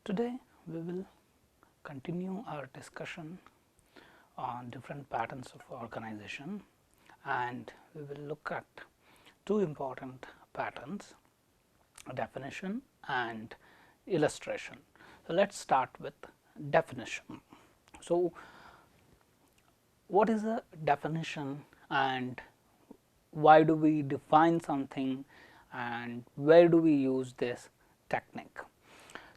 Today, we will continue our discussion on different patterns of organization, and we will look at two important patterns, definition and illustration. So, let us start with definition. So, what is a definition and why do we define something and where do we use this technique?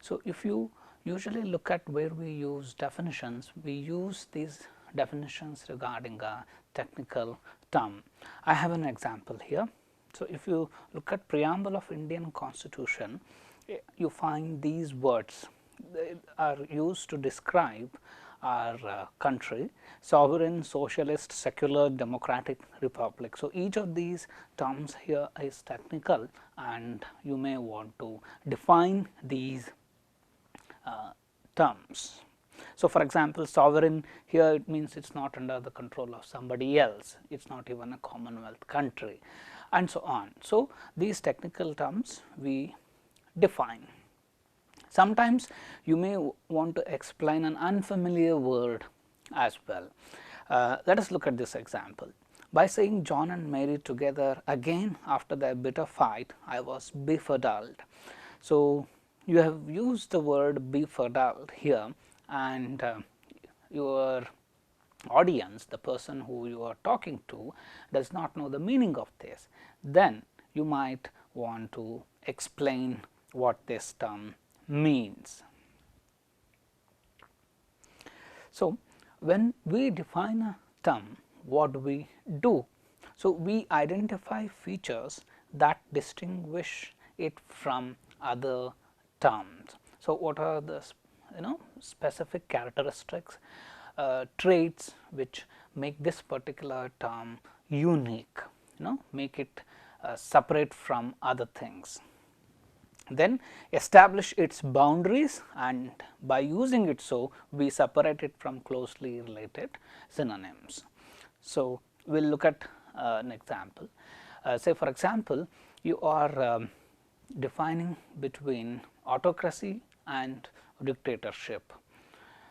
So, if you usually look at where we use definitions, we use these definitions regarding a technical term. I have an example here. So, if you look at preamble of Indian Constitution, you find these words are used to describe our country: sovereign, socialist, secular, democratic republic. So, each of these terms here is technical and you may want to define these terms. So, for example, sovereign, here it means it is not under the control of somebody else, it is not even a Commonwealth country, and so on. So, these technical terms we define. Sometimes you may want to explain an unfamiliar word as well. Let us look at this example. By saying John and Mary together again after their bitter fight, I was befuddled. So, you have used the word befuddled here, and your audience, the person who you are talking to, does not know the meaning of this. Then you might want to explain what this term means. So, when we define a term, what do we do? So, we identify features that distinguish it from other terms. So, what are the specific characteristics, traits which make this particular term unique, make it separate from other things. Then establish its boundaries, and by using it so, we separate it from closely related synonyms. So, we will look at an example. Say for example, you are defining between autocracy and dictatorship.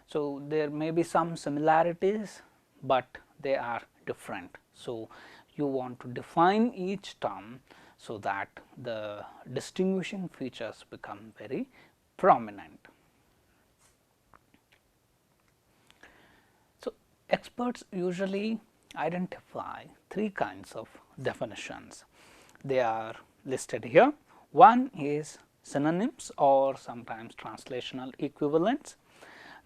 So, there may be some similarities, but they are different. So, you want to define each term so that the distinguishing features become very prominent. So, experts usually identify three kinds of definitions. They are listed here. One is synonyms or sometimes translational equivalents,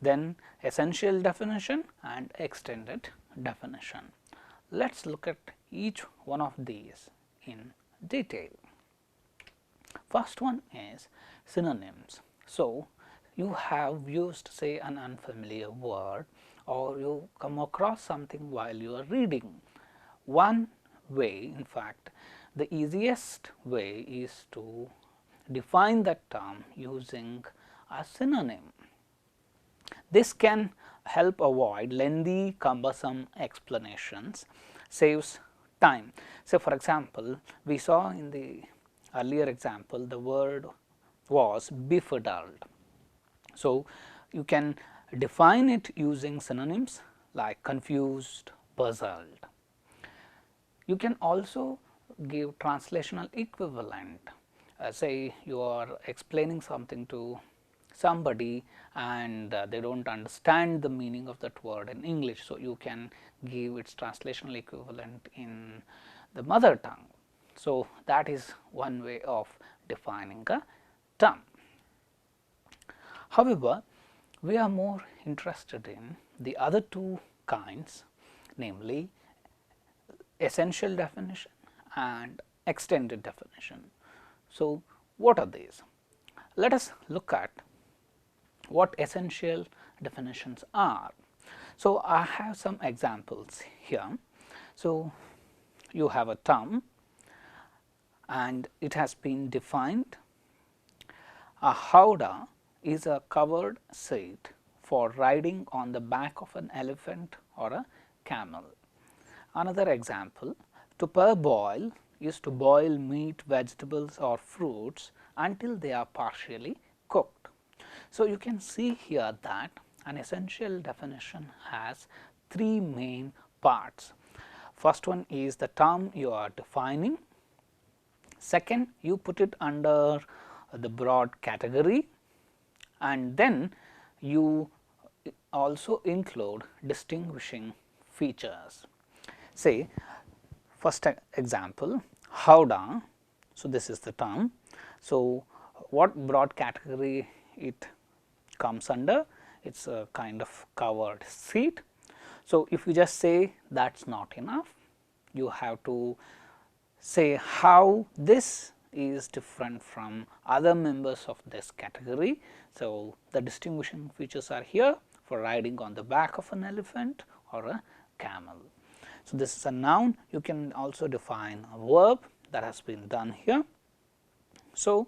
then essential definition and extended definition. Let us look at each one of these in detail. First one is synonyms. So, you have used say an unfamiliar word or you come across something while you are reading. One way, in fact, the easiest way is to define that term using a synonym. This can help avoid lengthy, cumbersome explanations, saves time. So, for example, we saw in the earlier example the word was befuddled. So, you can define it using synonyms like confused, puzzled. You can also give translational equivalent. Say you are explaining something to somebody and they do not understand the meaning of that word in English. So, you can give its translational equivalent in the mother tongue. So, that is one way of defining a term. However, we are more interested in the other two kinds, namely essential definition and extended definition. So, what are these? Let us look at what essential definitions are. So, I have some examples here. So, you have a term and it has been defined. A howdah is a covered seat for riding on the back of an elephant or a camel. Another example, to parboil is to boil meat, vegetables or fruits until they are partially cooked. So, you can see here that an essential definition has three main parts. First one is the term you are defining. Second, you put it under the broad category, and then you also include distinguishing features. Say, first example, Howdah. So, this is the term. So, what broad category it comes under? It is a kind of covered seat. So, if you just say that is not enough, you have to say how this is different from other members of this category. So, the distinguishing features are here for riding on the back of an elephant or a camel. So, this is a noun. You can also define a verb that has been done here. So,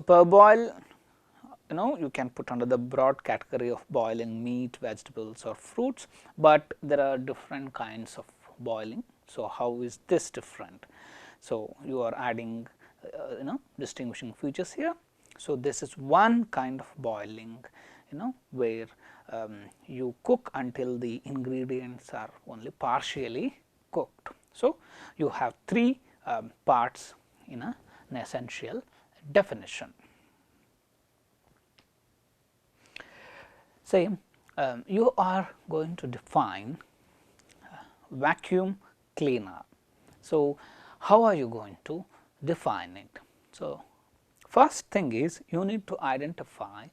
per boil, you can put under the broad category of boiling meat, vegetables or fruits, but there are different kinds of boiling. So, how is this different? So, you are adding distinguishing features here. So, this is one kind of boiling, where you cook until the ingredients are only partially cooked. So, you have three parts in an essential definition. Say, you are going to define vacuum cleaner. So, how are you going to define it? So, first thing is you need to identify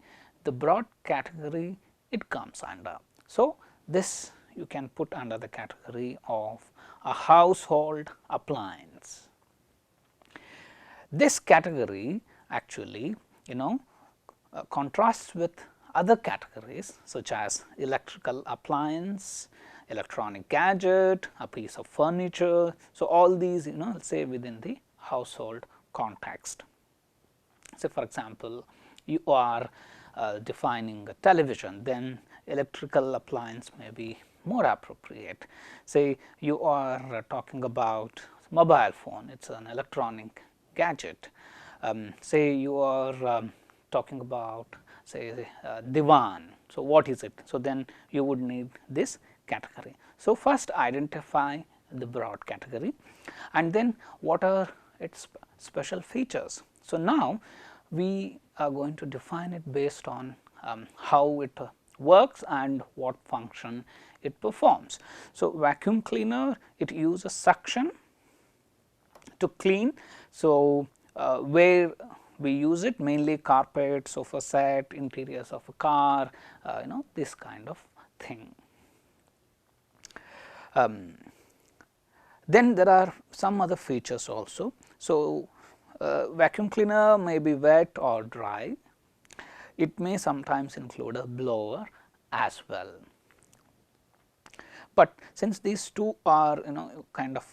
the broad category it comes under. So, this you can put under the category of a household appliance. This category actually contrasts with other categories such as electrical appliance, electronic gadget, a piece of furniture. So, all these say within the household context. So, for example, you are defining a television, then electrical appliance may be more appropriate. Say you are talking about mobile phone, it is an electronic gadget. Say you are talking about say divan. So, what is it? So, then you would need this category. So, first identify the broad category and then what are its special features. So, now we are going to define it based on how it works and what function it performs. So, vacuum cleaner, it uses suction to clean. So, where we use it mainly carpet, sofa set, interiors of a car, this kind of thing. Then there are some other features also. So, vacuum cleaner may be wet or dry. It may sometimes include a blower as well. But since these two are kind of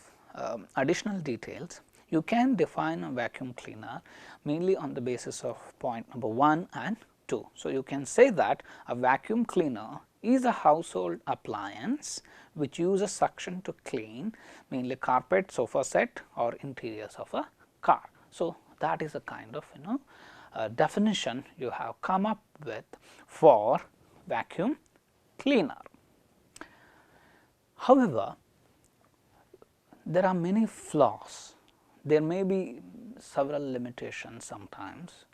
additional details, you can define a vacuum cleaner mainly on the basis of point number 1 and 2. So, you can say that a vacuum cleaner is a household appliance which uses suction to clean mainly carpet, sofa set or interiors of a car. So, that is a kind of definition you have come up with for vacuum cleaner. However, there are many flaws. There may be several limitations sometimes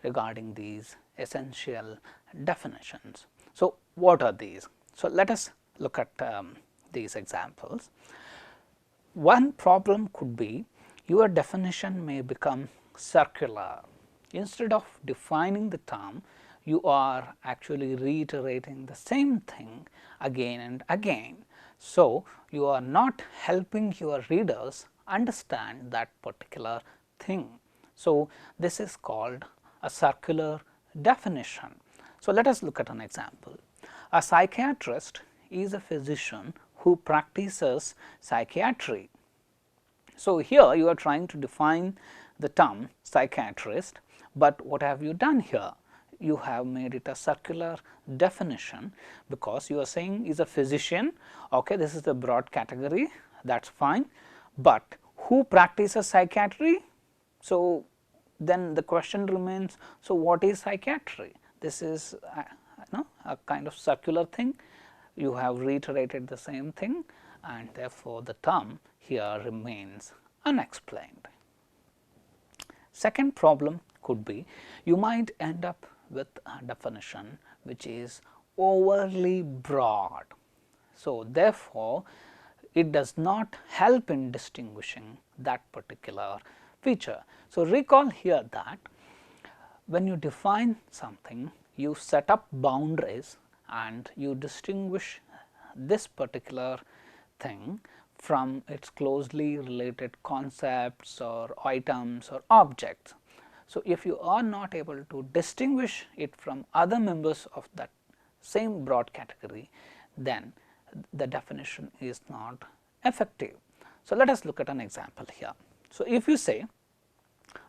regarding these essential definitions. So, what are these? So, let us look at these examples. One problem could be your definition may become circular. Instead of defining the term, you are actually reiterating the same thing again and again. So, you are not helping your readers understand that particular thing. So, this is called a circular definition. So, let us look at an example. A psychiatrist is a physician who practices psychiatry. So, here you are trying to define the term psychiatrist, but what have you done here? You have made it a circular definition because you are saying is a physician. Okay, this is the broad category, that is fine, but who practices psychiatry? So, then the question remains, so what is psychiatry? this is a kind of circular thing. You have reiterated the same thing, and therefore, the term here remains unexplained. Second problem could be, you might end up with a definition which is overly broad. So, therefore, it does not help in distinguishing that particular feature. So, recall here that when you define something, you set up boundaries and you distinguish this particular thing from its closely related concepts or items or objects. So, if you are not able to distinguish it from other members of that same broad category, then the definition is not effective. So, let us look at an example here. So, if you say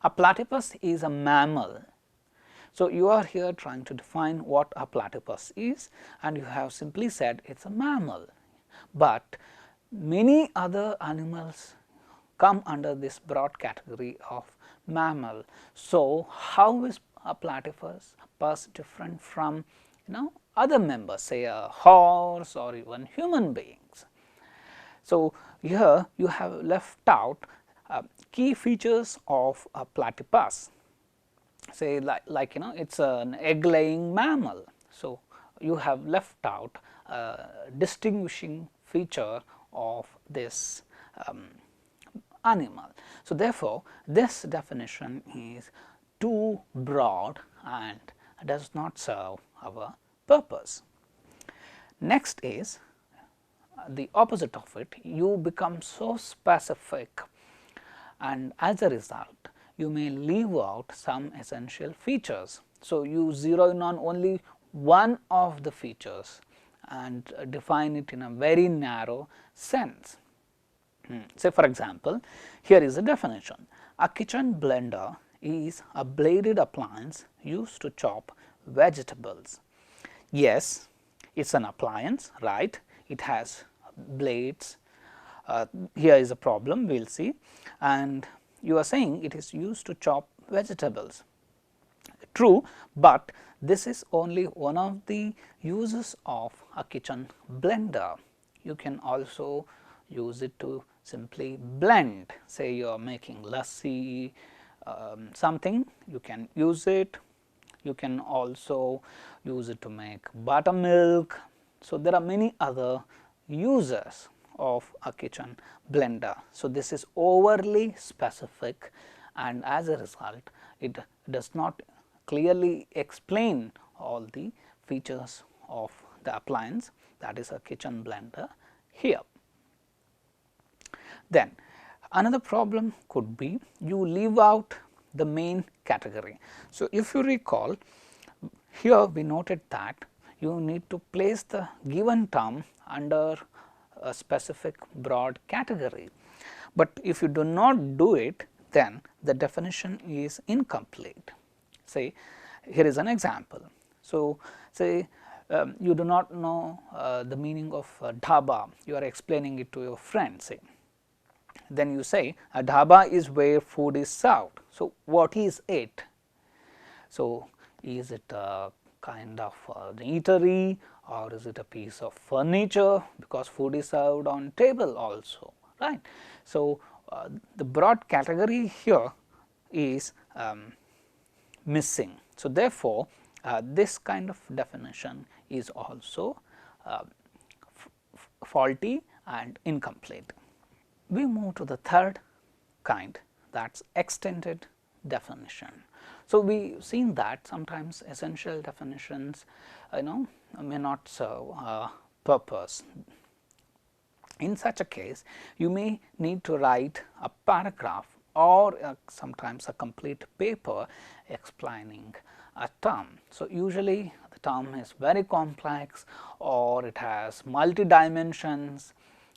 a platypus is a mammal, so you are here trying to define what a platypus is, and you have simply said it is a mammal, but many other animals come under this broad category of mammal. So, how is a platypus different from other members, say a horse or even human beings? So, here you have left out key features of a platypus, say like it is an egg laying mammal. So, you have left out a distinguishing feature of this animal. So, therefore, this definition is too broad and does not serve our purpose. Next is the opposite of it, you become so specific, and as a result you may leave out some essential features. So, you zero in on only one of the features and define it in a very narrow sense. Say for example, here is a definition: a kitchen blender is a bladed appliance used to chop vegetables. Yes, it is an appliance, right? It has blades. Here is a problem, we will see, and you are saying it is used to chop vegetables. True, but this is only one of the uses of a kitchen blender. You can also use it to simply blend, say you are making lassi, something, you can use it. You can also use it to make buttermilk. So, there are many other uses of a kitchen blender. So, this is overly specific, and as a result it does not clearly explain all the features of the appliance, that is a kitchen blender here. Then another problem could be, you leave out the main category. So, if you recall, here we noted that you need to place the given term under a specific broad category, but if you do not do it, then the definition is incomplete. Say here is an example. So, say you do not know the meaning of dhaba, you are explaining it to your friend, say. Then you say a dhaba is where food is served. So, what is it? So, is it a kind of an eatery, or is it a piece of furniture, because food is served on table also, right. So, the broad category here is missing. So, therefore, this kind of definition is also faulty and incomplete. We move to the third kind, that is extended definition. So, we have seen that sometimes essential definitions may not serve a purpose. In such a case, you may need to write a paragraph or sometimes a complete paper explaining a term. So, usually the term is very complex or it has multi dimensions,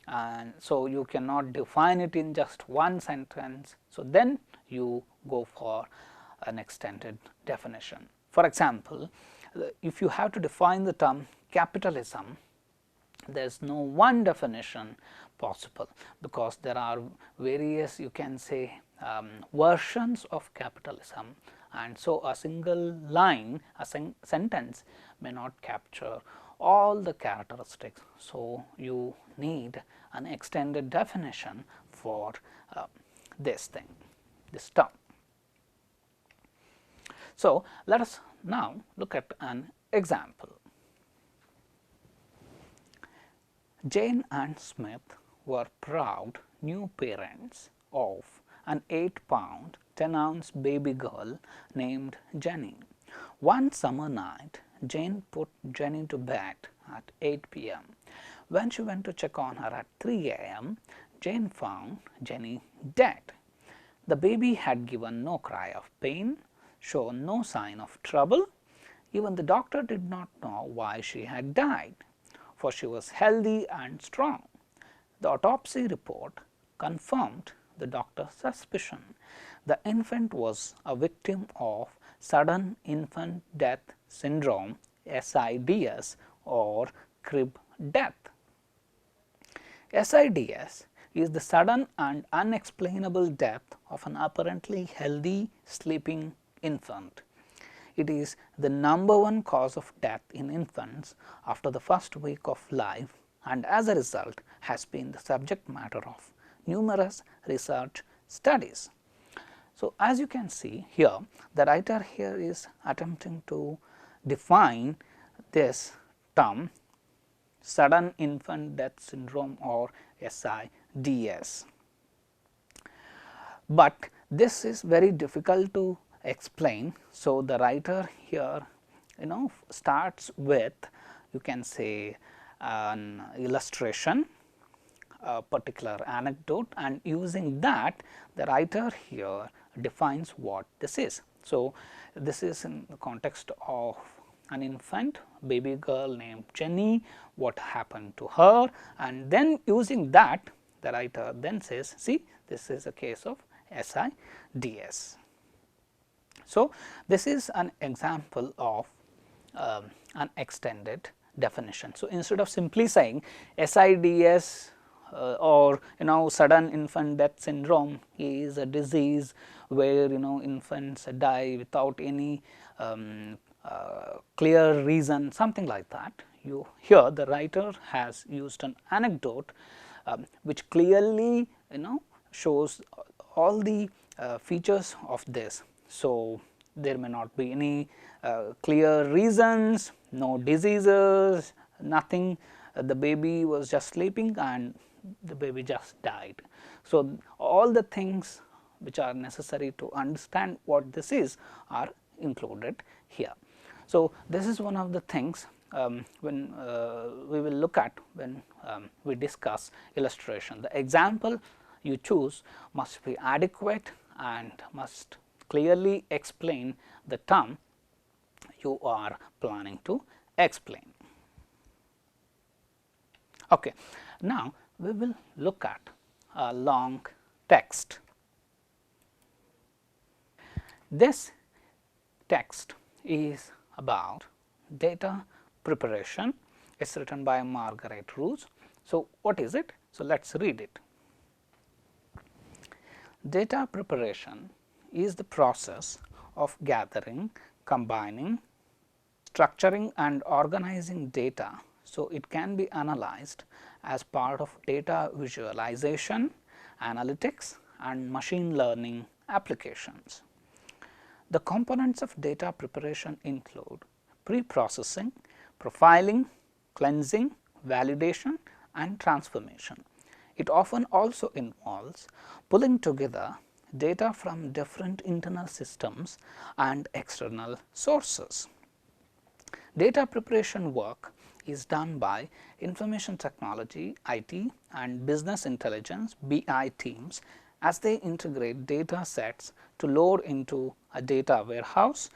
and so you cannot define it in just one sentence. So, then you go for an extended definition. For example, if you have to define the term capitalism, there is no one definition possible, because there are various, you can say, versions of capitalism, and so a single line, a sentence may not capture all the characteristics. So, you need an extended definition for this thing, this term. So, let us now look at an example. Jane and Smith were proud new parents of an 8-pound, 10-ounce baby girl named Jenny. One summer night, Jane put Jenny to bed at 8 p.m. When she went to check on her at 3 a.m., Jane found Jenny dead. The baby had given no cry of pain, shown no sign of trouble. Even the doctor did not know why she had died, for she was healthy and strong. The autopsy report confirmed the doctor's suspicion. The infant was a victim of sudden infant death syndrome, SIDS, or crib death. SIDS is the sudden and unexplainable death of an apparently healthy sleeping infant. It is the #1 cause of death in infants after the first week of life, and as a result has been the subject matter of numerous research studies. So, as you can see here, the writer here is attempting to define this term sudden infant death syndrome or SIDS. But this is very difficult to explain. So, the writer here starts with, you can say, an illustration, a particular anecdote, and using that the writer here defines what this is. So, this is in the context of an infant baby girl named Jenny, what happened to her, and then using that the writer then says, see, this is a case of SIDS. So, this is an example of an extended definition. So, instead of simply saying SIDS or sudden infant death syndrome is a disease where infants die without any clear reason, something like that. Here the writer has used an anecdote which clearly shows all the features of this. So, there may not be any clear reasons, no diseases, nothing, the baby was just sleeping and the baby just died. So, all the things which are necessary to understand what this is are included here. So, this is one of the things when we will look at when we discuss illustration. The example you choose must be adequate and must clearly explain the term you are planning to explain. Okay. Now, we will look at a long text. This text is about data preparation. It is written by Margaret Roos. So, what is it? So, let us read it. Data preparation is the process of gathering, combining, structuring and organizing data, so it can be analyzed as part of data visualization, analytics and machine learning applications. The components of data preparation include pre-processing, profiling, cleansing, validation and transformation. It often also involves pulling together data from different internal systems and external sources. Data preparation work is done by information technology, IT and business intelligence (BI) teams as they integrate data sets to load into a data warehouse,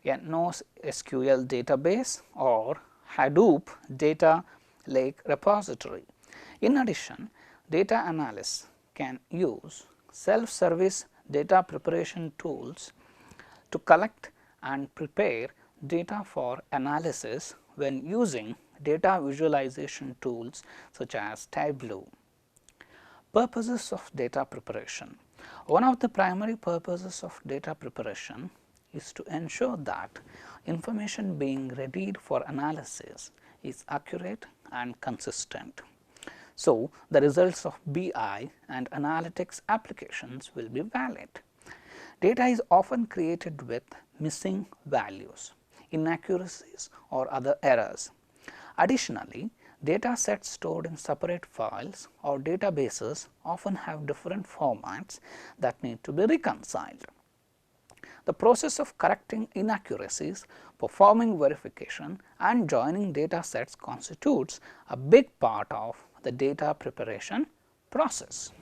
a NoSQL database or Hadoop data lake repository. In addition, data analysts can use self-service data preparation tools to collect and prepare data for analysis when using data visualization tools such as Tableau. Purposes of data preparation. One of the primary purposes of data preparation is to ensure that information being readied for analysis is accurate and consistent. So, the results of BI and analytics applications will be valid. Data is often created with missing values, inaccuracies or other errors. Additionally, data sets stored in separate files or databases often have different formats that need to be reconciled. The process of correcting inaccuracies, performing verification and joining data sets constitutes a big part of the data preparation process.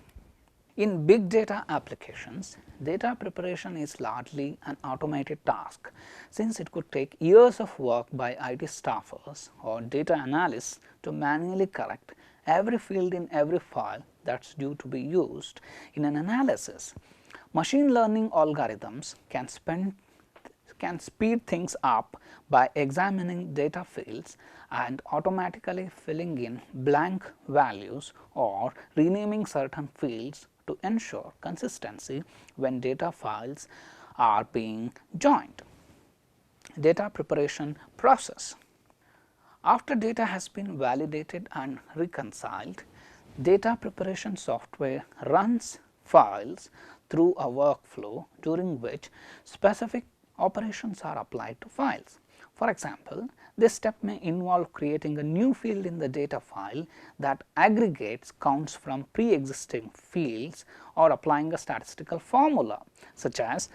In big data applications, data preparation is largely an automated task, since it could take years of work by IT staffers or data analysts to manually correct every field in every file that is due to be used in an analysis. Machine learning algorithms can speed things up by examining data fields and automatically filling in blank values or renaming certain fields to ensure consistency when data files are being joined. Data preparation process. After data has been validated and reconciled, data preparation software runs files through a workflow during which specific operations are applied to files. For example, this step may involve creating a new field in the data file that aggregates counts from pre-existing fields or applying a statistical formula such as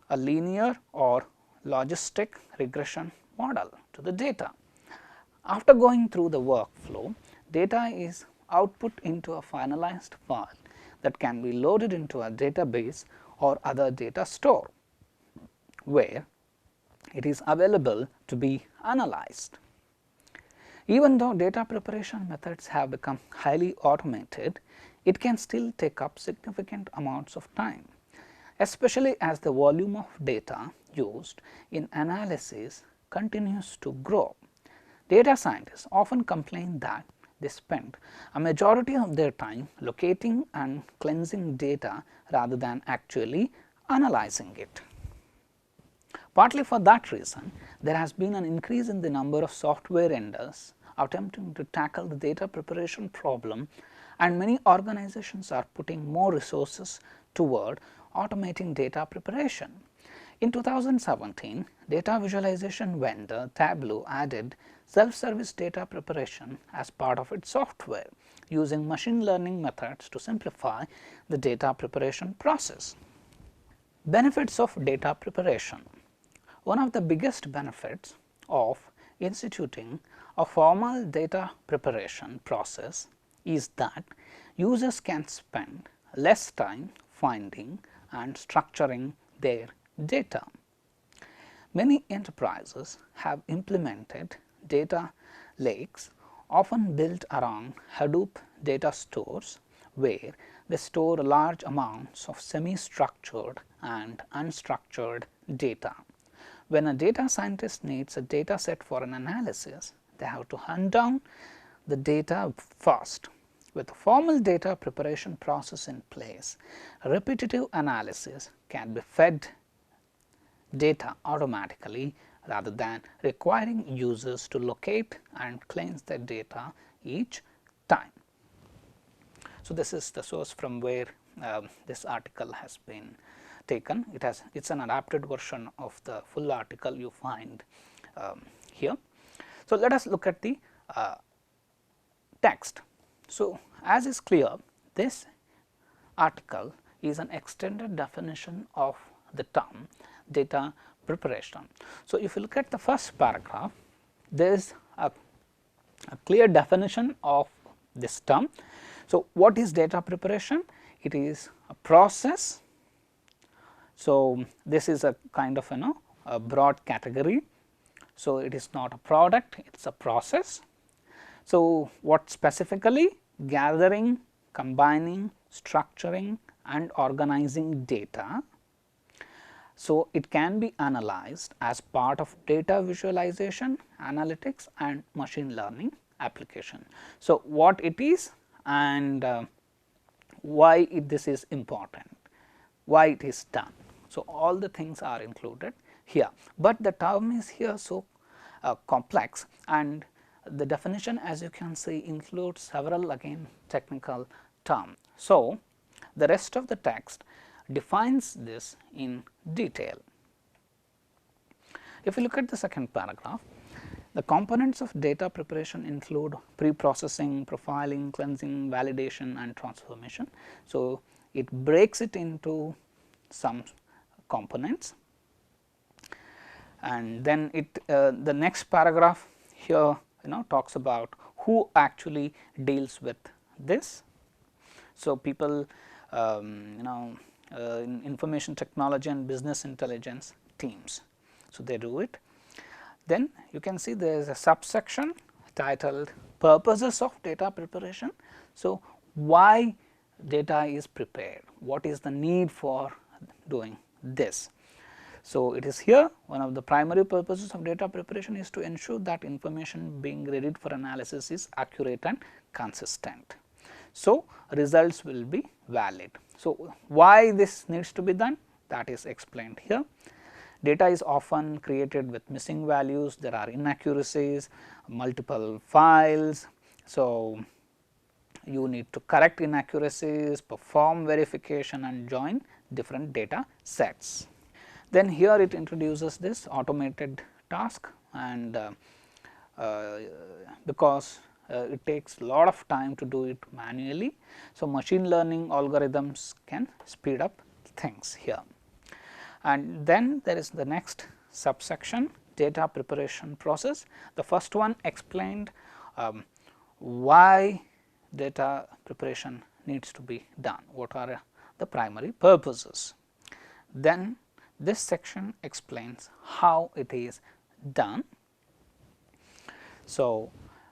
a linear or logistic regression model to the data. After going through the workflow, data is output into a finalized file that can be loaded into a database or other data store, where it is available to be analyzed. Even though data preparation methods have become highly automated, it can still take up significant amounts of time, especially as the volume of data used in analysis continues to grow. Data scientists often complain that they spend a majority of their time locating and cleansing data rather than actually analyzing it. Partly for that reason, there has been an increase in the number of software vendors attempting to tackle the data preparation problem, and many organizations are putting more resources toward automating data preparation. In 2017, data visualization vendor Tableau added self-service data preparation as part of its software, using machine learning methods to simplify the data preparation process. Benefits of data preparation. One of the biggest benefits of instituting a formal data preparation process is that users can spend less time finding and structuring their data. Many enterprises have implemented data lakes, often built around Hadoop data stores, where they store large amounts of semi-structured and unstructured data. When a data scientist needs a data set for an analysis, they have to hunt down the data first. With a formal data preparation process in place, repetitive analysis can be fed data automatically rather than requiring users to locate and cleanse their data each time. So, this is the source from where this article has been taken. It is an adapted version of the full article you find here. So, let us look at the text. So, as is clear, this article is an extended definition of the term data preparation. So, if you look at the first paragraph, there is a clear definition of this term. So, what is data preparation? It is a process. So, this is a kind of a broad category. So, it is not a product, it is a process. So, what specifically? Gathering, combining, structuring and organizing data. So, it can be analyzed as part of data visualization, analytics and machine learning application. So, what it is and why this is important, why it is done. So, all the things are included here, but the term is here so complex, and the definition, as you can see, includes several again technical terms. So, the rest of the text defines this in detail. If you look at the second paragraph, the components of data preparation include pre-processing, profiling, cleansing, validation and transformation. So, it breaks it into some components, and then it the next paragraph here talks about who actually deals with this. So, people in information technology and business intelligence teams. So, they do it. Then you can see there is a subsection titled purposes of data preparation. So, why data is prepared, what is the need for doing this. So, it is here one of the primary purposes of data preparation is to ensure that information being readied for analysis is accurate and consistent. So, results will be valid. So, why this needs to be done, that is explained here. Data is often created with missing values, there are inaccuracies, multiple files. So, you need to correct inaccuracies, perform verification and join different data sets. Then here it introduces this automated task, and because it takes a lot of time to do it manually. So, machine learning algorithms can speed up things here. And then there is the next subsection, data preparation process. The first one explained why data preparation needs to be done, what are the primary purposes. Then this section explains how it is done. So,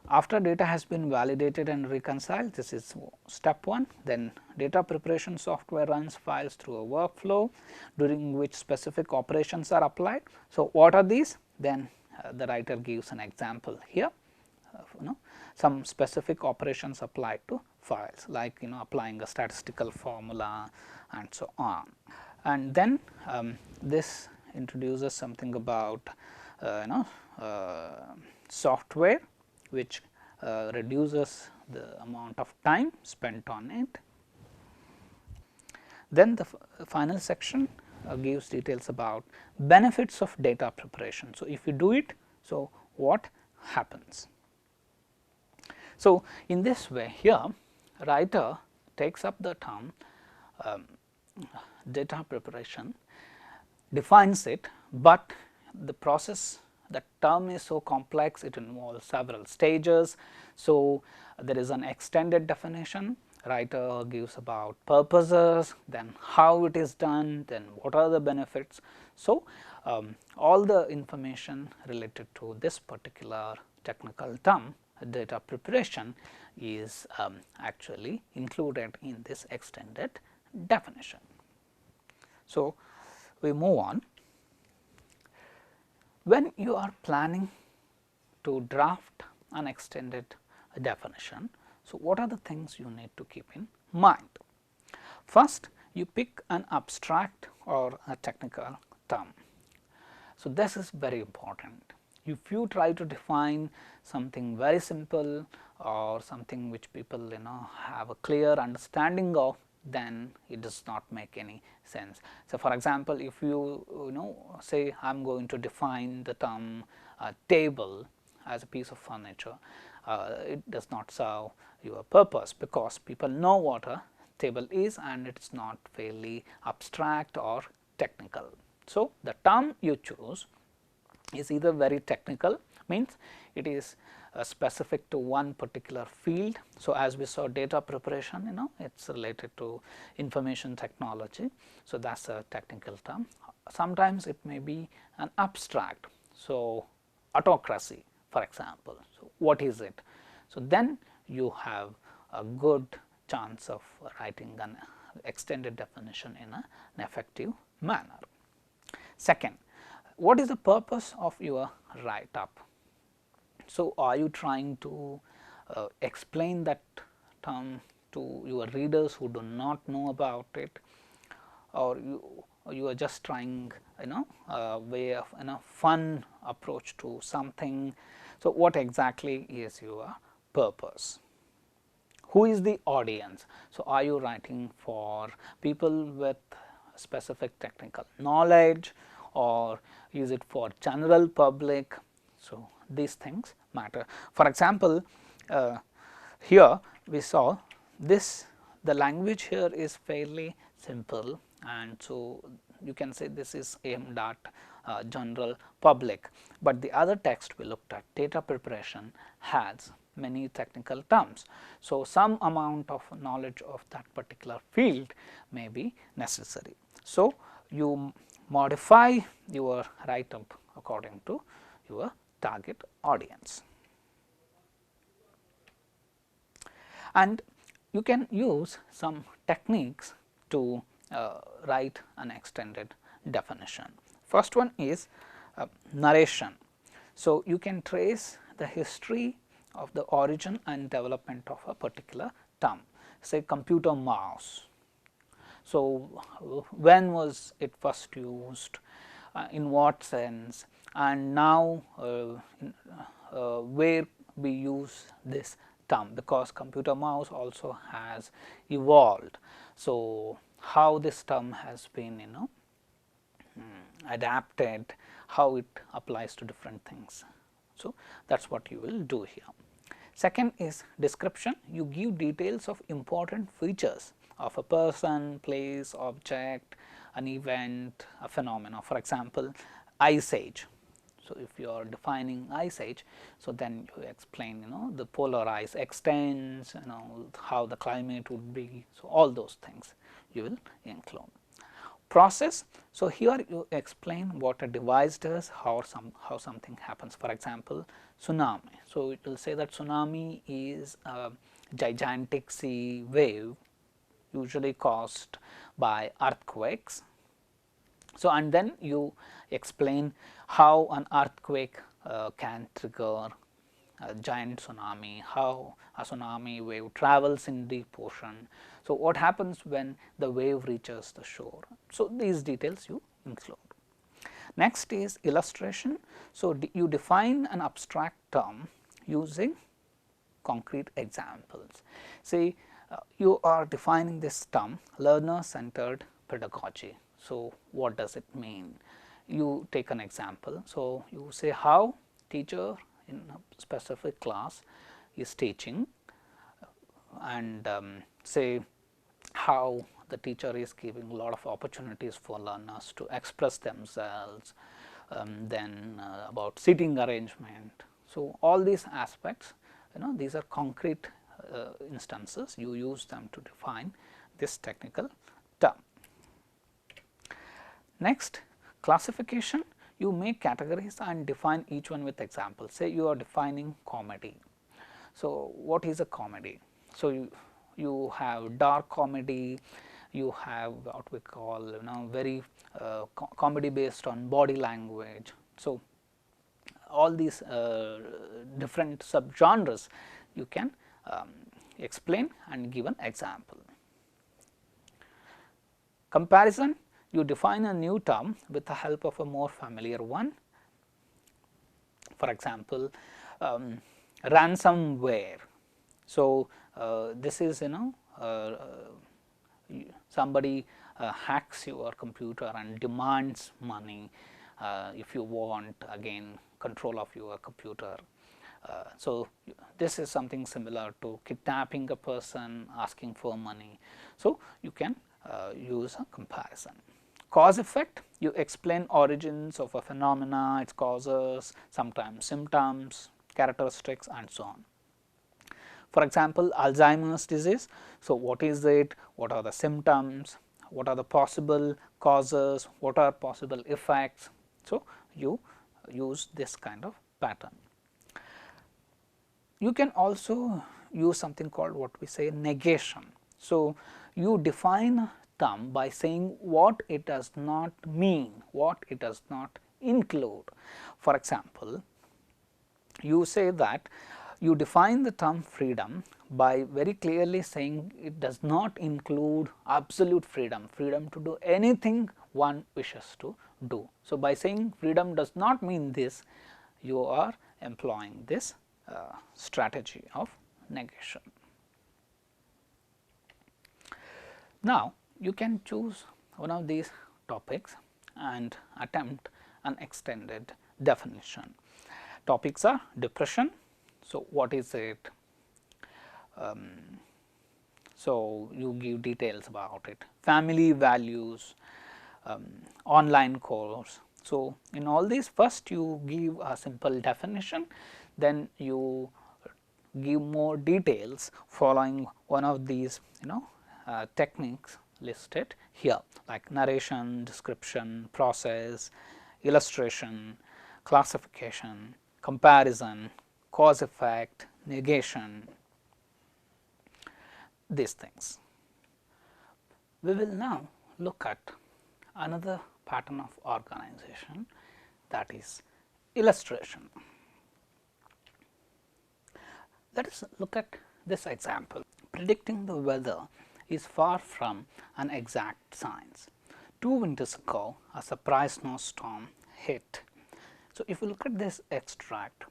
after data has been validated and reconciled, this is step 1. Then data preparation software runs files through a workflow during which specific operations are applied. So, what are these? Then the writer gives an example here, some specific operations applied to files, like applying a statistical formula and so on. And then this introduces something about software which reduces the amount of time spent on it. Then the final section gives details about benefits of data preparation. So, if you do it, so what happens? So, in this way here writer takes up the term data preparation, defines it, but the process, the term is so complex, it involves several stages. So, there is an extended definition, writer gives about purposes, then how it is done, then what are the benefits. So, all the information related to this particular technical term, data preparation, is actually included in this extended definition. So, we move on. When you are planning to draft an extended definition, so what are the things you need to keep in mind? First, you pick an abstract or a technical term. So, this is very important. If you try to define something very simple or something which people have a clear understanding of, then it does not make any sense. So, for example, if you say I am going to define the term table as a piece of furniture, it does not serve your purpose, because people know what a table is and it is not fairly abstract or technical. So, the term you choose is either very technical, means it is specific to one particular field. So, as we saw data preparation, it is related to information technology. So, that is a technical term. Sometimes it may be an abstract. So, autocracy for example. So, what is it? So, then you have a good chance of writing an extended definition in an effective manner. Second, what is the purpose of your write up? So, are you trying to explain that term to your readers who do not know about it, or you are just trying a way of fun approach to something. So, what exactly is your purpose? Who is the audience? So, are you writing for people with specific technical knowledge, or is it for general public? So, these things matter. For example, here we saw this, the language here is fairly simple, and so you can say this is aimed at general public, but the other text we looked at, data preparation, has many technical terms. So, some amount of knowledge of that particular field may be necessary. So, you modify your write up according to your target audience. And you can use some techniques to write an extended definition. First one is narration. So, you can trace the history of the origin and development of a particular term, say computer mouse. So, when was it first used, in what sense, and now where we use this term, because computer mouse also has evolved. So, how this term has been adapted, how it applies to different things. So, that is what you will do here. Second is description. You give details of important features of a person, place, object, an event, a phenomena. For example, ice age. So, if you are defining ice age, so then you explain the polar ice extends, how the climate would be. So, all those things you will include. Process. So, here you explain what a device does, how something happens. For example, tsunami. So, it will say that tsunami is a gigantic sea wave usually caused by earthquakes. So, and then you explain how an earthquake can trigger a giant tsunami, how a tsunami wave travels in deep ocean. So, what happens when the wave reaches the shore? So, these details you include. Next is illustration. So, you define an abstract term using concrete examples. Say you are defining this term, learner centered pedagogy. So, what does it mean? You take an example. So, you say how teacher in a specific class is teaching, and say how the teacher is giving a lot of opportunities for learners to express themselves, then about seating arrangement. So, all these aspects, these are concrete instances, you use them to define this technical term. Next, classification. You make categories and define each one with examples. Say you are defining comedy. So, what is a comedy? So, you have dark comedy, you have what we call very comedy based on body language. So, all these different subgenres you can explain and give an example. Comparison. You define a new term with the help of a more familiar one. For example, ransomware. So, this is somebody hacks your computer and demands money if you want again control of your computer. So, this is something similar to kidnapping a person, asking for money. So, you can use a comparison. Cause effect. You explain origins of a phenomena, its causes, sometimes symptoms, characteristics, and so on. For example, Alzheimer's disease. So, what is it? What are the symptoms? What are the possible causes? What are possible effects? So, you use this kind of pattern. You can also use something called what we say negation. So, you define term by saying what it does not mean, what it does not include. For example, you say that you define the term freedom by very clearly saying it does not include absolute freedom, freedom to do anything one wishes to do. So, by saying freedom does not mean this, you are employing this strategy of negation. Now, you can choose one of these topics and attempt an extended definition. Topics are depression. So, what is it? So, you give details about it, family values, online course. So, in all these, first you give a simple definition, then you give more details following one of these techniques listed here, like narration, description, process, illustration, classification, comparison, cause effect, negation, these things. We will now look at another pattern of organization, that is illustration. Let us look at this example. Predicting the weather is far from an exact science. 2 winters ago, a surprise snowstorm hit. So, if you look at this extract,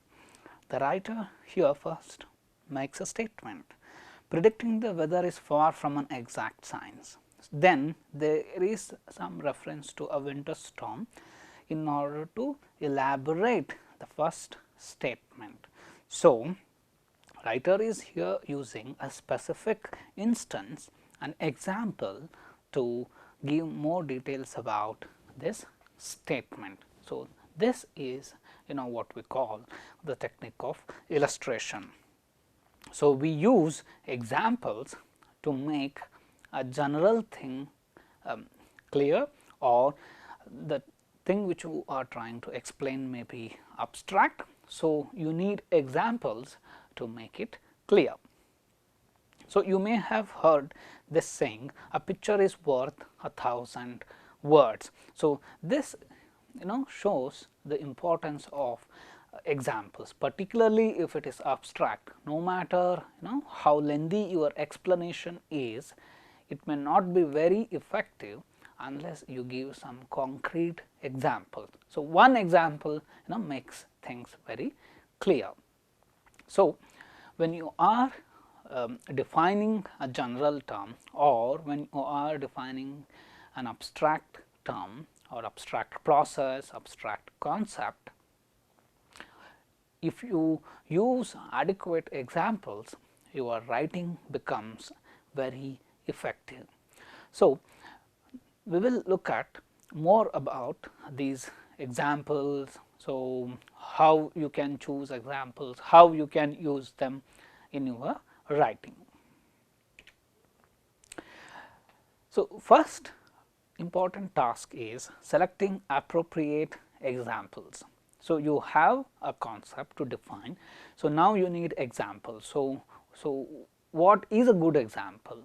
the writer here first makes a statement. Predicting the weather is far from an exact science. Then there is some reference to a winter storm in order to elaborate the first statement. So, writer is here using a specific instance, an example, to give more details about this statement. So, this is what we call the technique of illustration. So, we use examples to make a general thing clear, or the thing which you are trying to explain may be abstract. So, you need examples to make it clear. So, you may have heard this saying, a picture is worth 1,000 words. So, this shows the importance of examples, particularly if it is abstract. No matter how lengthy your explanation is, it may not be very effective unless you give some concrete examples. So, one example makes things very clear. So, when you are defining a general term, or when you are defining an abstract term or abstract process, abstract concept, if you use adequate examples, your writing becomes very effective. So, we will look at more about these examples. So, how you can choose examples, how you can use them in your writing. So, first important task is selecting appropriate examples. So, you have a concept to define. So, now you need examples. So, what is a good example?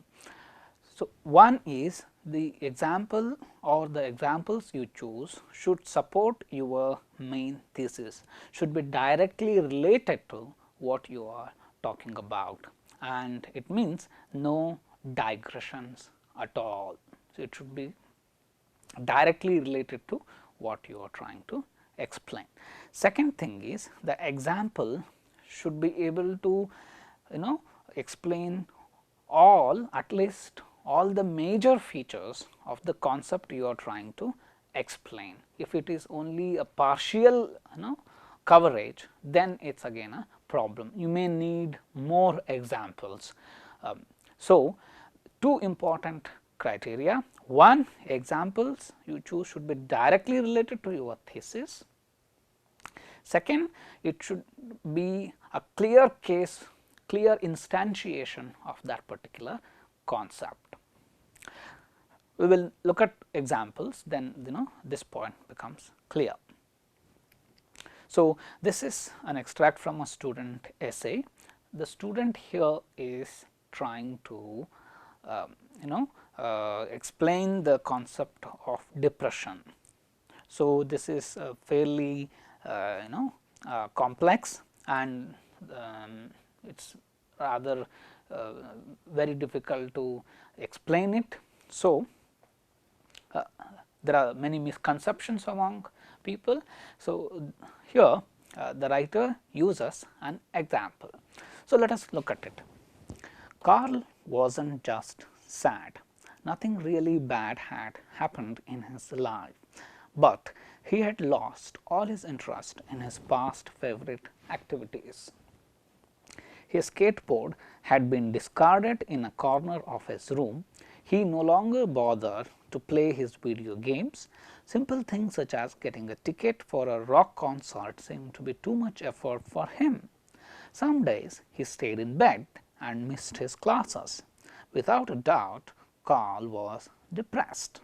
So, one is the example or the examples you choose should support your main thesis, should be directly related to what you are talking about, and it means no digressions at all. So, it should be directly related to what you are trying to explain. Second thing is, the example should be able to explain all, at least all the major features of the concept you are trying to explain. If it is only a partial coverage, then it is again a problem. You may need more examples. So, two important criteria. One, examples you choose should be directly related to your thesis. Second, it should be a clear case, clear instantiation of that particular concept. We will look at examples, then this point becomes clear. So, this is an extract from a student essay. The student here is trying to explain the concept of depression. So, this is fairly complex, and it is rather very difficult to explain it. So, there are many misconceptions among people. So, here the writer uses an example. So, let us look at it. Carl was not just sad, nothing really bad had happened in his life, but he had lost all his interest in his past favorite activities. His skateboard had been discarded in a corner of his room. He no longer bothered to play his video games. Simple things such as getting a ticket for a rock concert seemed to be too much effort for him. Some days he stayed in bed and missed his classes. Without a doubt, Carl was depressed.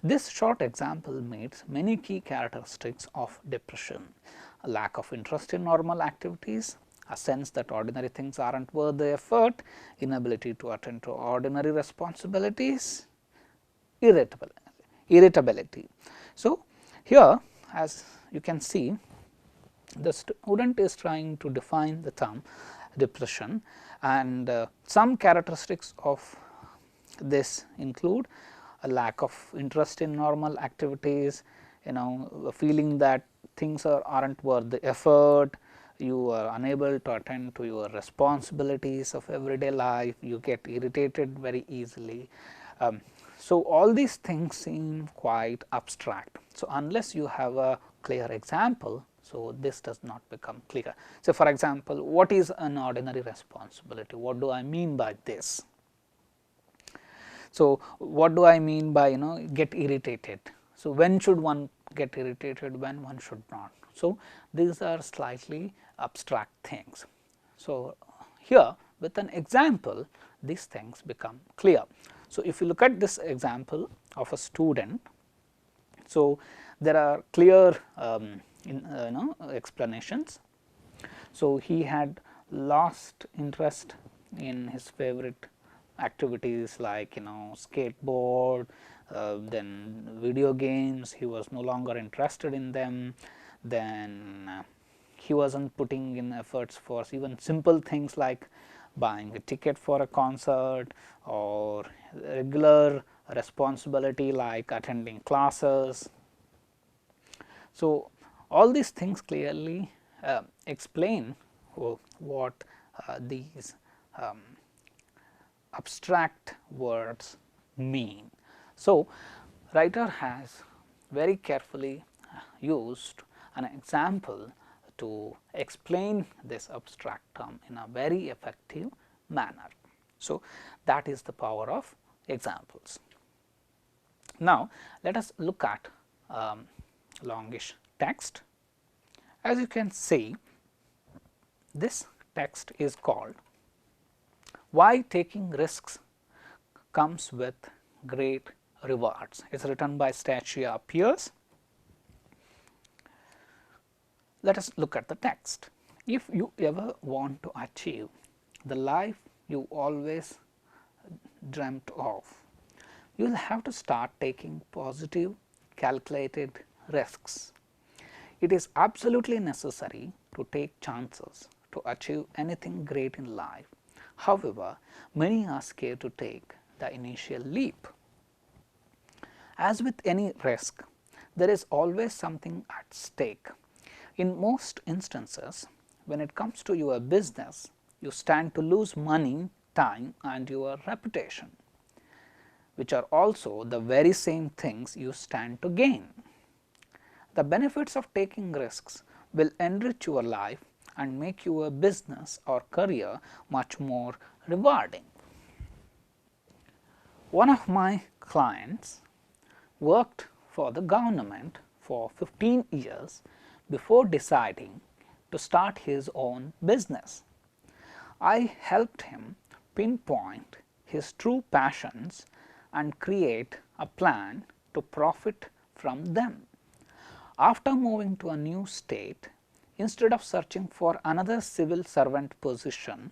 This short example meets many key characteristics of depression: a lack of interest in normal activities, a sense that ordinary things are not worth the effort, inability to attend to ordinary responsibilities, irritability. So, here as you can see, the student is trying to define the term depression, and some characteristics of this include a lack of interest in normal activities, a feeling that things are not worth the effort, you are unable to attend to your responsibilities of everyday life, you get irritated very easily. So, all these things seem quite abstract. So, unless you have a clear example, so this does not become clear. So, for example, what is an ordinary responsibility? What do I mean by this? So, what do I mean by get irritated? So, when should one get irritated, when one should not? So, these are slightly abstract things. So, here with an example these things become clear. So, if you look at this example of a student, so there are clear explanations. So, he had lost interest in his favorite activities like skateboard, then video games, he was no longer interested in them, then he was not putting in efforts for even simple things like buying a ticket for a concert or regular responsibility like attending classes. So, all these things clearly explain what these abstract words mean. So, writer has very carefully used an example to explain this abstract term in a very effective manner. So, that is the power of examples. Now, let us look at longish text. As you can see, this text is called "Why Taking Risks Comes with Great Rewards." It is written by Stacia Pierce. Let us look at the text. If you ever want to achieve the life you always dreamt of, you will have to start taking positive, calculated risks. It is absolutely necessary to take chances to achieve anything great in life. However, many are scared to take the initial leap. As with any risk, there is always something at stake. In most instances, when it comes to your business, you stand to lose money, time and your reputation, which are also the very same things you stand to gain. The benefits of taking risks will enrich your life and make your business or career much more rewarding. One of my clients worked for the government for 15 years before deciding to start his own business. I helped him pinpoint his true passions and create a plan to profit from them. After moving to a new state, instead of searching for another civil servant position,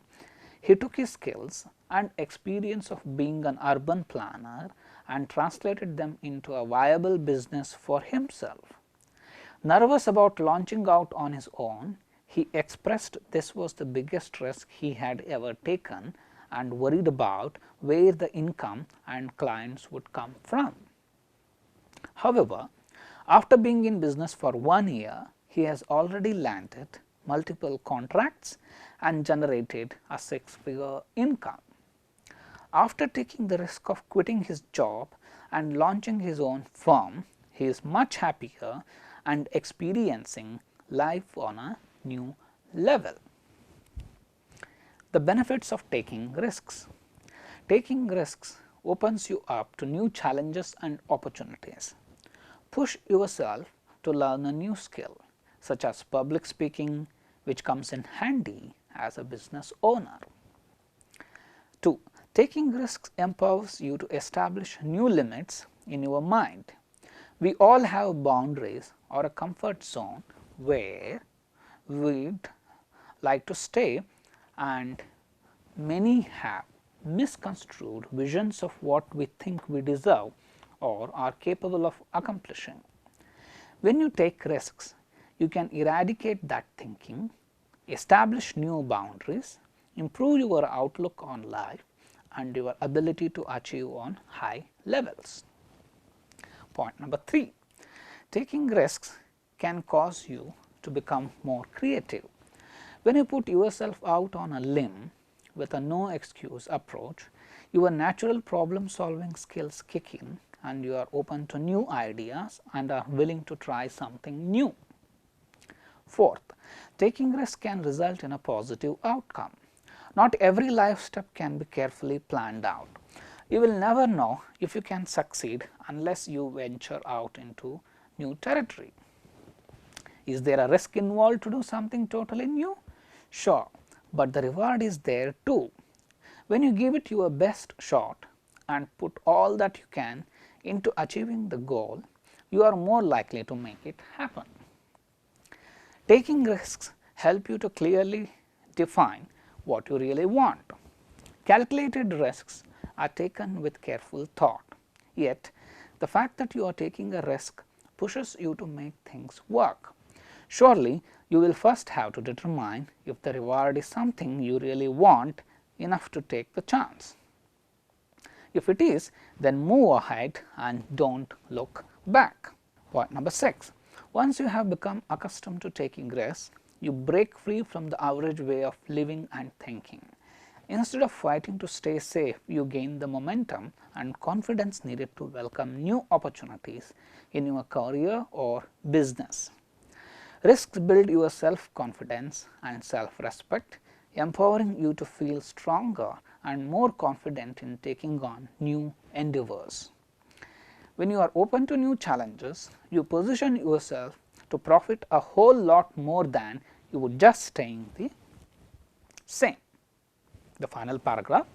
he took his skills and experience of being an urban planner and translated them into a viable business for himself. Nervous about launching out on his own, he expressed this was the biggest risk he had ever taken and worried about where the income and clients would come from. However, after being in business for 1 year, he has already landed multiple contracts and generated a 6-figure income. After taking the risk of quitting his job and launching his own firm, he is much happier and experiencing life on a new level. The benefits of taking risks. Taking risks opens you up to new challenges and opportunities. Push yourself to learn a new skill, such as public speaking, which comes in handy as a business owner. 2. Taking risks empowers you to establish new limits in your mind. We all have boundaries or a comfort zone where we'd like to stay, and many have misconstrued visions of what we think we deserve or are capable of accomplishing. When you take risks, you can eradicate that thinking, establish new boundaries, improve your outlook on life and your ability to achieve on high levels. Point number 3, taking risks can cause you to become more creative. When you put yourself out on a limb with a no excuse approach, your natural problem solving skills kick in and you are open to new ideas and are willing to try something new. 4th, taking risks can result in a positive outcome. Not every life step can be carefully planned out. You will never know if you can succeed unless you venture out into new territory. Is there a risk involved to do something totally new? Sure, but the reward is there too. When you give it your best shot and put all that you can into achieving the goal, you are more likely to make it happen. Taking risks help you to clearly define what you really want. Calculated risks are taken with careful thought, yet the fact that you are taking a risk pushes you to make things work. Surely, you will first have to determine if the reward is something you really want enough to take the chance. If it is, then move ahead and do not look back. Point number 6, once you have become accustomed to taking risks, you break free from the average way of living and thinking. Instead of fighting to stay safe, you gain the momentum and confidence needed to welcome new opportunities in your career or business. Risks build your self-confidence and self-respect, empowering you to feel stronger and more confident in taking on new endeavors. When you are open to new challenges, you position yourself to profit a whole lot more than you would just staying the same. The final paragraph,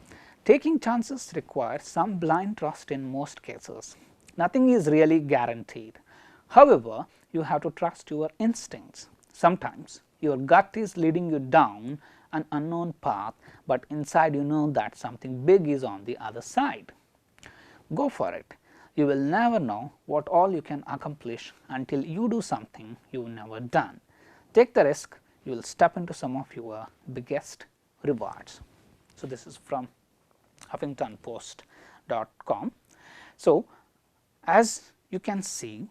taking chances requires some blind trust in most cases. Nothing is really guaranteed. However, you have to trust your instincts. Sometimes your gut is leading you down an unknown path, but inside you know that something big is on the other side. Go for it. You will never know what all you can accomplish until you do something you have never done. Take the risk, you will step into some of your biggest rewards. So, this is from HuffingtonPost.com. So, as you can see,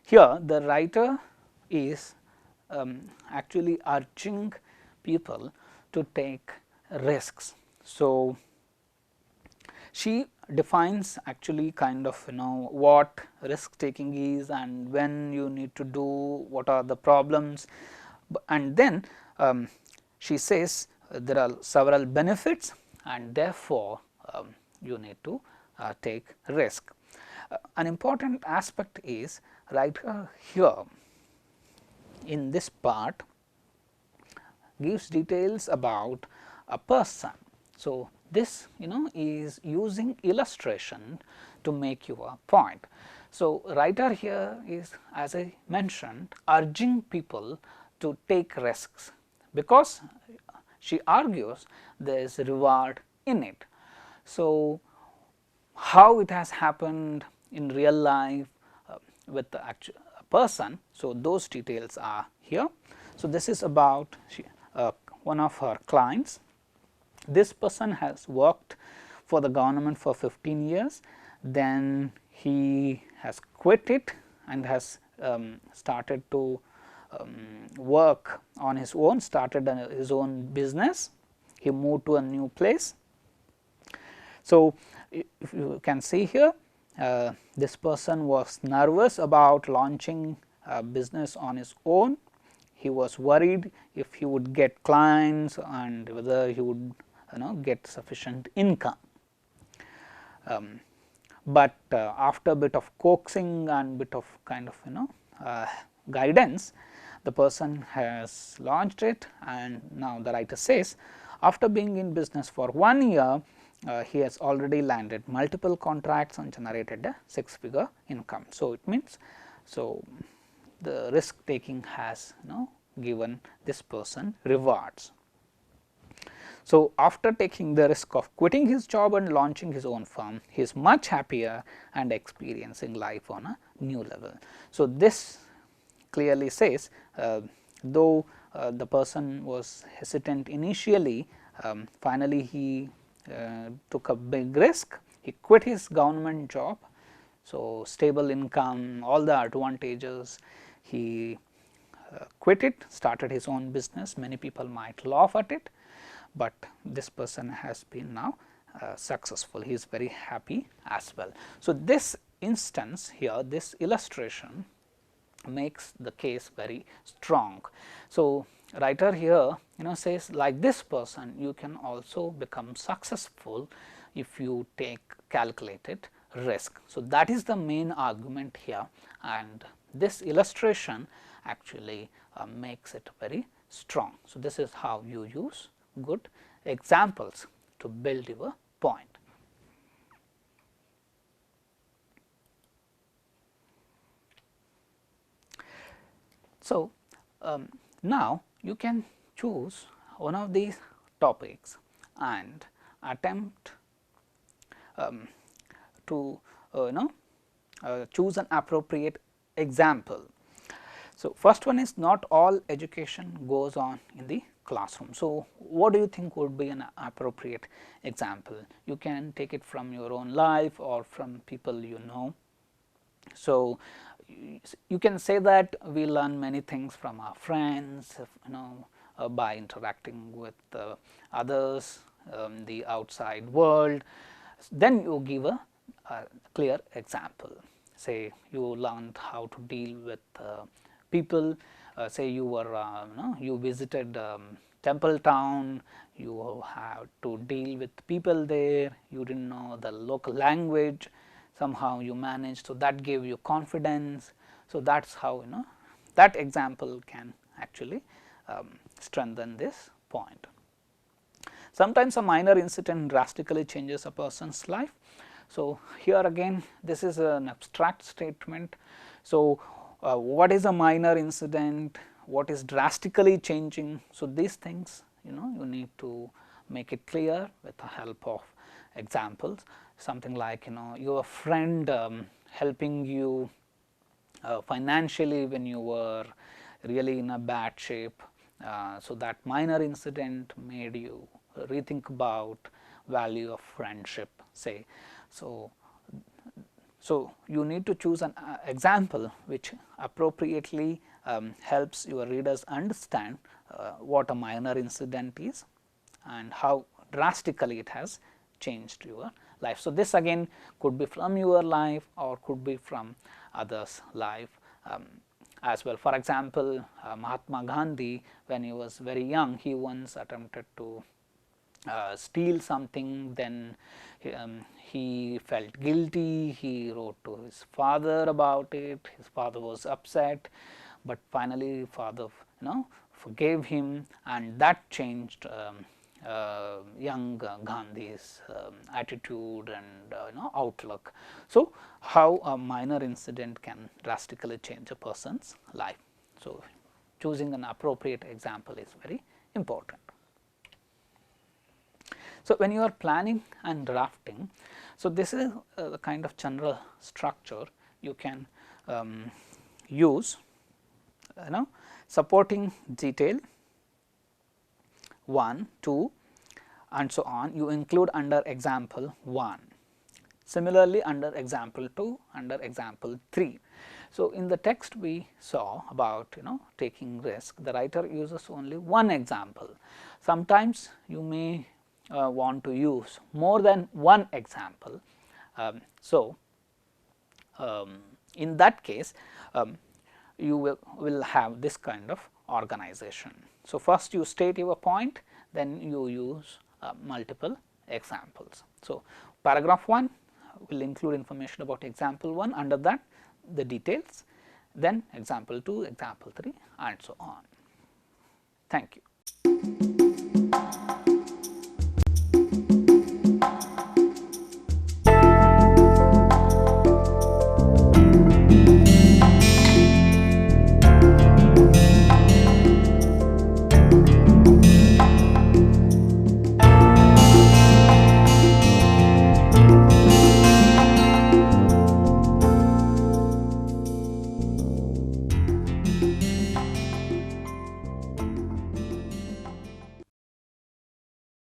here the writer is actually urging people to take risks. So, she defines actually kind of what risk taking is and when you need to do, what are the problems, and then she says there are several benefits and therefore, you need to take risk. An important aspect is writer here in this part gives details about a person. So, this is using illustration to make your point. So, writer here is, as I mentioned, urging people to take risks because she argues there is a reward in it. So, how it has happened in real life with the actual person. So, those details are here. So, this is about one of her clients. This person has worked for the government for 15 years, then he has quit it and has started to work on his own, started his own business. He moved to a new place. So, if you can see here, this person was nervous about launching a business on his own. He was worried if he would get clients and whether he would get sufficient income. But after a bit of coaxing and bit of kind of guidance, the person has launched it, and now the writer says, after being in business for 1 year, he has already landed multiple contracts and generated a 6-figure income. So, it means, the risk taking has given this person rewards. So, after taking the risk of quitting his job and launching his own firm, he is much happier and experiencing life on a new level. So, this clearly says, though the person was hesitant initially, finally he took a big risk. He quit his government job. So, stable income, all the advantages, he quit it, started his own business. Many people might laugh at it, but this person has been now successful. He is very happy as well. So, this instance here, this illustration makes the case very strong. So, writer here says, like this person, you can also become successful if you take calculated risk. So, that is the main argument here, and this illustration actually makes it very strong. So, this is how you use good examples to build your point. So, now you can choose one of these topics and attempt to choose an appropriate example. So, first one is, not all education goes on in the classroom. So, what do you think would be an appropriate example? You can take it from your own life or from people you know. So, you can say that we learn many things from our friends, by interacting with others, the outside world. Then you give a clear example. Say you learned how to deal with people. Say you were you visited Temple Town, you have to deal with people there, you didn't know the local language, somehow you managed. So, that gave you confidence. So, that is how that example can actually strengthen this point. Sometimes a minor incident drastically changes a person's life. So, here again this is an abstract statement. So, what is a minor incident, what is drastically changing. So, these things you need to make it clear with the help of examples. Something like your friend helping you financially when you were really in a bad shape. So, that minor incident made you rethink about value of friendship, say. So, you need to choose an example which appropriately helps your readers understand what a minor incident is and how drastically it has changed your life. So, this again could be from your life or could be from others' life as well. For example, Mahatma Gandhi, when he was very young, he once attempted to steal something, then he felt guilty, he wrote to his father about it, his father was upset, but finally father forgave him, and that changed young Gandhi's attitude and outlook. So, how a minor incident can drastically change a person's life. So, choosing an appropriate example is very important. So, when you are planning and drafting, so this is the kind of general structure you can use, supporting detail 1, 2 and so on, you include under example 1. Similarly, under example 2, under example 3. So, in the text we saw about taking risk, the writer uses only one example. Sometimes you may want to use more than one example. In that case, you will have this kind of organization. So, first you state your point, then you use multiple examples. So, paragraph 1 will include information about example 1, under that the details, then example 2, example 3 and so on. Thank you.